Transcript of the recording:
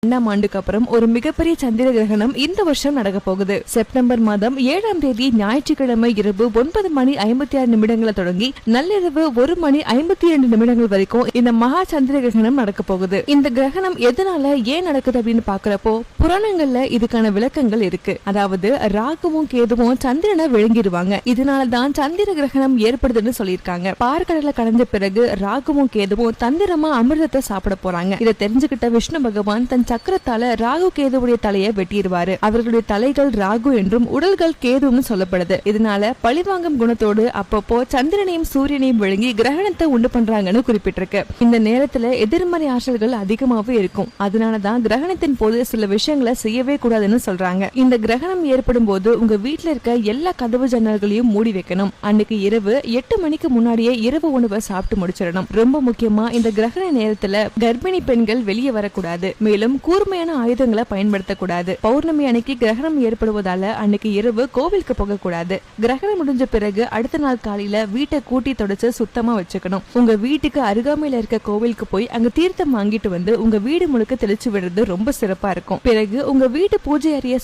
2ஆம் ஆண்டுக்கு அப்புறம் ஒரு மிகப்பெரிய சந்திர கிரகணம் இந்த வருஷம் நடக்க போகுது. செப்டம்பர் மாதம் 7ஆம் தேதி ஞாயிற்றுக்கிழமை இரவு 9 மணி 56 நிமிடங்களை தொடங்கி நள்ளிரவு 1 மணி 52 நிமிடங்கள் வரைக்கும் இந்த மகா சந்திர கிரகணம் நடக்க போகுது. இந்த கிரகணம் எதனால ஏன் நடக்குது அப்படின்னு பாக்குறப்போ புராணங்கள்ல இதுக்கான விளக்கங்கள் இருக்கு. அதாவது ராகுவும் கேதுவும் சந்திரனை விழுங்கிடுவாங்க. இதனாலதான் சந்திர கிரகணம் ஏற்படுதுன்னு சொல்லியிருக்காங்க. பார்க்கடலை கடந்த பிறகு ராகுவும் கேதுவும் தந்திரமா அமிர்தத்தை சாப்பிட போறாங்க. இதை தெரிஞ்சுக்கிட்ட விஷ்ணு பகவான் தன் சக்கரத்தால ராகு கேதுவுடைய தலையை வெட்டிடுவாரு. அவர்களுடைய தலைகள் ராகு என்றும் உடல்கள் கேதுன்னு சொல்லப்படுது. இதனால பழிவாங்கும் குணத்தோடு அப்பப்போ சந்திரனையும் சூரியனையும் விழுங்கி கிரகணத்தை உண்டு பண்றாங்கன்னு குறிப்பிட்டிருக்கு. இந்த நேரத்துல எதிர்மறை ஆற்றல்கள் அதிகமாவே இருக்கும். அதனாலதான் கிரகணத்தின் போது சில விஷயங்களை செய்யவே கூடாதுன்னு சொல்றாங்க. இந்த கிரகணம் ஏற்படும் போது உங்க வீட்டுல இருக்க எல்லா கதவு ஜன்னல்களையும் மூடி வைக்கணும். அன்னைக்கு இரவு 8 மணிக்கு முன்னாடியே இரவு உணவை சாப்பிட்டு முடிச்சிடணும். ரொம்ப முக்கியமா இந்த கிரகண நேரத்துல கர்ப்பிணி பெண்கள் வெளியே வரக்கூடாது. மேலும் கூர்மையான ஆயுதங்களை பயன்படுத்தக்கூடாது. பௌர்ணமி அன்னைக்கு கிரகணம் ஏற்படுவதால அன்னைக்கு இரவு கோவிலுக்கு போக கூடாது. கிரகணம் முடிஞ்ச பிறகு அடுத்த நாள் காலையில வீட்டை கூட்டி தொடச்சு சுத்தமா வச்சுக்கணும். உங்க வீட்டுக்கு அருகாமையில இருக்க கோவிலுக்கு போய் அங்க தீர்த்தம் வாங்கிட்டு வந்து உங்க வீடு முழுக்க தெளிச்சு விடுறது ரொம்ப சிறப்பா இருக்கும். பிறகு உங்க வீட்டு பூஜை அறைய